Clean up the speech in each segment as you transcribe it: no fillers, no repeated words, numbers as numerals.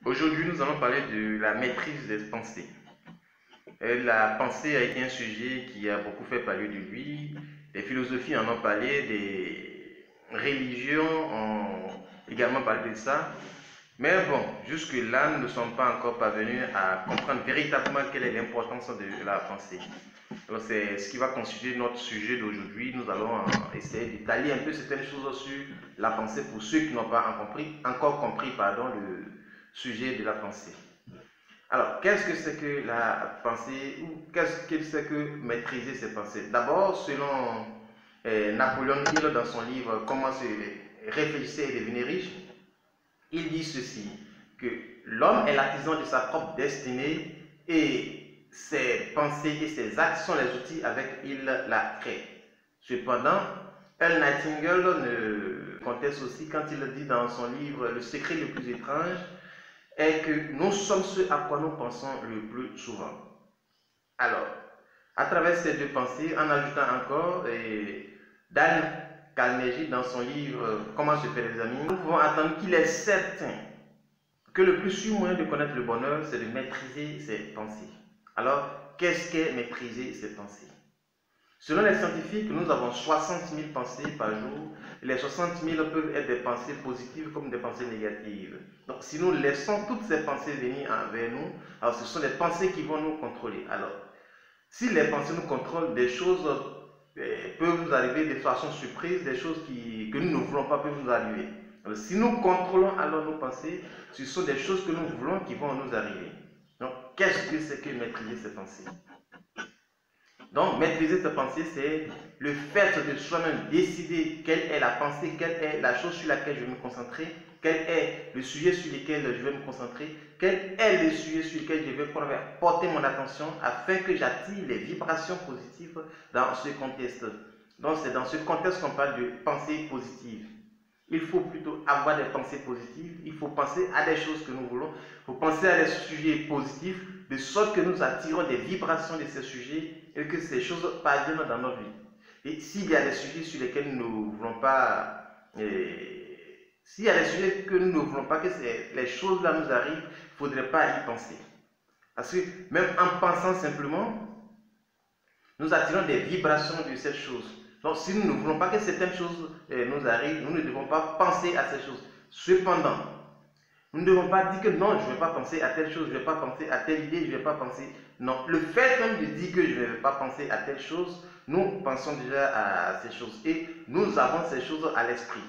Aujourd'hui, nous allons parler de la maîtrise des pensées. La pensée a été un sujet qui a beaucoup fait parler de lui. Les philosophies en ont parlé, des religions ont également parlé de ça. Mais bon, jusque-là, nous ne sommes pas encore parvenus à comprendre véritablement quelle est l'importance de la pensée. Alors, c'est ce qui va constituer notre sujet d'aujourd'hui. Nous allons essayer d'étaler un peu certaines choses sur la pensée pour ceux qui n'ont pas encore compris le sujet de la pensée. Alors, qu'est-ce que c'est que la pensée ou qu'est-ce que c'est que maîtriser ses pensées? D'abord, selon Napoléon Hill dans son livre Comment se réfléchir et devenir riche, il dit ceci, que l'homme est l'artisan de sa propre destinée et ses pensées et ses actes sont les outils avec il la crée. Cependant, Earl Nightingale ne conteste aussi quand il dit dans son livre Le secret le plus étrange est que nous sommes ce à quoi nous pensons le plus souvent. Alors, à travers ces deux pensées, en ajoutant encore, Dan Carnegie, dans son livre Comment se faire des amis, nous pouvons attendre qu'il est certain que le plus sûr moyen de connaître le bonheur, c'est de maîtriser ses pensées. Alors, qu'est-ce qu'est maîtriser ses pensées? Selon les scientifiques, nous avons 60 000 pensées par jour. Les 60 000 peuvent être des pensées positives comme des pensées négatives. Donc, si nous laissons toutes ces pensées venir vers nous, alors ce sont des pensées qui vont nous contrôler. Alors, si les pensées nous contrôlent, des choses peuvent nous arriver de façon surprise, des choses que nous ne voulons pas peuvent nous arriver. Alors, si nous contrôlons alors nos pensées, ce sont des choses que nous voulons qui vont nous arriver. Donc, qu'est-ce que c'est que maîtriser ces pensées? Donc, maîtriser ses pensées, c'est le fait de soi-même décider quelle est la pensée, quelle est la chose sur laquelle je vais me concentrer, quel est le sujet sur lequel je vais me concentrer, quel est le sujet sur lequel je vais porter mon attention afin que j'attire les vibrations positives dans ce contexte. Donc, c'est dans ce contexte qu'on parle de pensée positive. Il faut plutôt avoir des pensées positives, il faut penser à des choses que nous voulons, il faut penser à des sujets positifs, de sorte que nous attirons des vibrations de ces sujets et que ces choses parviennent dans notre vie. Et s'il y a des sujets sur lesquels nous ne voulons pas, s'il y a des sujets que nous ne voulons pas que les choses-là nous arrivent, il ne faudrait pas y penser. Parce que même en pensant simplement, nous attirons des vibrations de cette chose. Donc, si nous ne voulons pas que certaines choses nous arrivent, nous ne devons pas penser à ces choses. Cependant, nous ne devons pas dire que non, je ne vais pas penser à telle chose, je ne vais pas penser à telle idée, je ne vais pas penser. Non, le fait même de dire que je ne vais pas penser à telle chose, nous pensons déjà à ces choses et nous avons ces choses à l'esprit.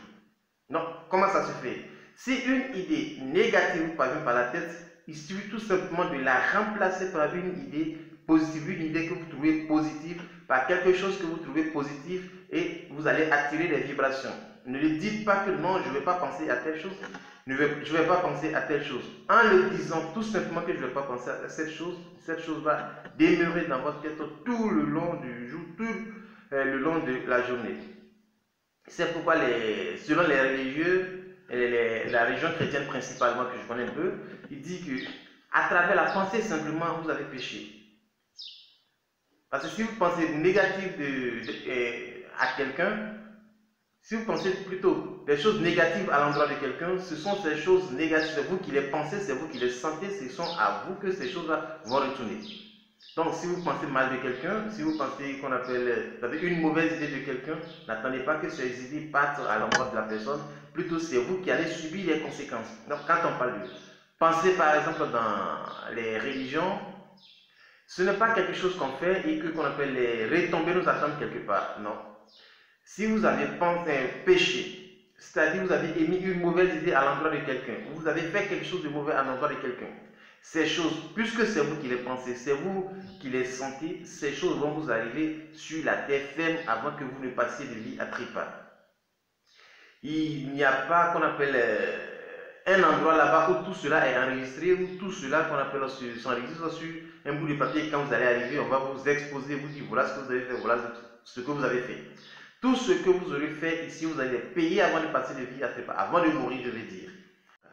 Donc, comment ça se fait? Si une idée négative vous parvient par la tête, il suffit tout simplement de la remplacer par une idée positive, une idée que vous trouvez positive, par quelque chose que vous trouvez positif et vous allez attirer des vibrations. Ne le dites pas que non, je ne vais pas penser à telle chose, je ne vais pas penser à telle chose. En le disant tout simplement que je ne vais pas penser à cette chose va demeurer dans votre tête tout le long du jour, tout le long de la journée. C'est pourquoi, selon les religieux, la religion chrétienne principalement que je connais un peu, il dit que à travers la pensée simplement vous avez péché. Parce que si vous pensez négatif à quelqu'un, si vous pensez plutôt des choses négatives à l'endroit de quelqu'un, ce sont ces choses négatives, c'est vous qui les pensez, c'est vous qui les sentez, ce sont à vous que ces choses-là vont retourner. Donc, si vous pensez mal de quelqu'un, si vous pensez vous avez une mauvaise idée de quelqu'un, n'attendez pas que ces idées partent à l'endroit de la personne, plutôt c'est vous qui allez subir les conséquences. Donc, quand on parle de penser, par exemple, dans les religions, ce n'est pas quelque chose qu'on fait et qu'on appelle les retombées nous attendent quelque part. Non. Si vous avez pensé un péché, c'est-à-dire vous avez émis une mauvaise idée à l'endroit de quelqu'un, vous avez fait quelque chose de mauvais à l'endroit de quelqu'un, ces choses, puisque c'est vous qui les pensez, c'est vous qui les sentez, ces choses vont vous arriver sur la terre ferme avant que vous ne passiez de vie à trépas. Il n'y a pas qu'on appelle un endroit là-bas où tout cela est enregistré, où tout cela qu'on appelle s'enregistre sur un bout de papier. Quand vous allez arriver, on va vous exposer, vous dire voilà ce que vous avez fait, voilà ce que vous avez fait. Tout ce que vous aurez fait ici, vous allez payer avant de passer de vie à trépas, avant de mourir, je vais dire.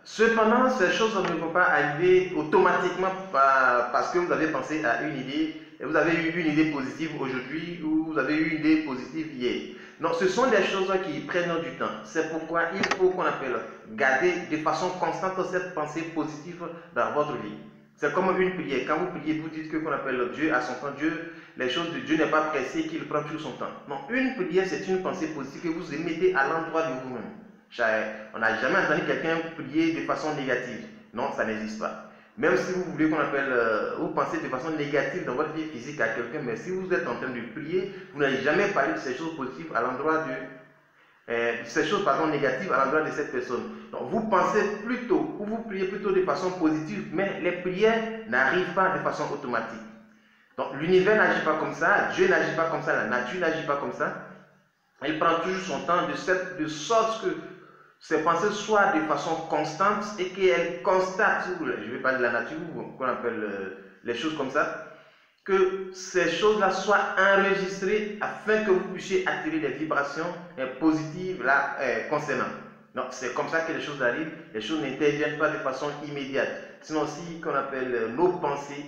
Cependant, ces choses ne vont pas arriver automatiquement parce que vous avez pensé à une idée, et vous avez eu une idée positive aujourd'hui ou vous avez eu une idée positive hier. Non, ce sont des choses qui prennent du temps. C'est pourquoi il faut qu'on appelle garder de façon constante cette pensée positive dans votre vie. C'est comme une prière. Quand vous priez, vous dites que qu'on appelle Dieu à son temps. Dieu, les choses de Dieu n'est pas pressé, qu'il prend tout son temps. Non, une prière, c'est une pensée positive que vous émettez à l'endroit de vous-même. On n'a jamais entendu quelqu'un prier de façon négative. Non, ça n'existe pas. Même si vous voulez qu'on appelle, vous pensez de façon négative dans votre vie physique à quelqu'un, mais si vous êtes en train de prier, vous n'allez jamais parler de ces choses positives à l'endroit négatives à l'endroit de cette personne. Donc vous pensez plutôt, ou vous priez plutôt de façon positive, mais les prières n'arrivent pas de façon automatique. Donc l'univers n'agit pas comme ça, Dieu n'agit pas comme ça, la nature n'agit pas comme ça. Il prend toujours son temps de sorte que ces pensées soient de façon constante et qu'elles constatent, je vais parler de la nature, qu'on appelle les choses comme ça, que ces choses-là soient enregistrées afin que vous puissiez attirer des vibrations positives là, concernant. Donc c'est comme ça que les choses arrivent, les choses n'interviennent pas de façon immédiate. Sinon, si qu'on appelle nos pensées,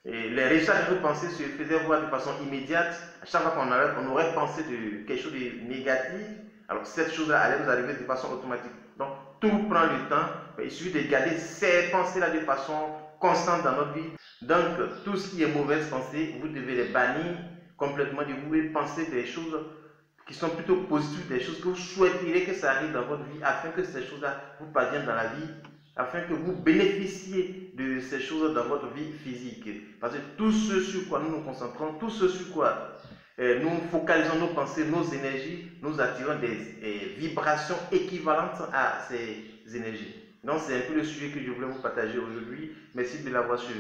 les résultats de nos pensées se faisaient voir de façon immédiate, à chaque fois qu'on aurait pensé de quelque chose de négatif, alors cette chose-là allait nous arriver de façon automatique. Donc tout prend le temps, il suffit de garder ces pensées-là de façon constante dans notre vie. Donc tout ce qui est mauvaise pensée, vous devez les bannir complètement de vous et penser des choses qui sont plutôt positives, des choses que vous souhaiteriez que ça arrive dans votre vie afin que ces choses-là vous parviennent dans la vie, afin que vous bénéficiez de ces choses dans votre vie physique. Parce que tout ce sur quoi nous nous concentrons, tout ce sur quoi nous focalisons nos pensées, nos énergies, nous attirons des vibrations équivalentes à ces énergies. Donc c'est un peu le sujet que je voulais vous partager aujourd'hui. Merci de l'avoir suivi.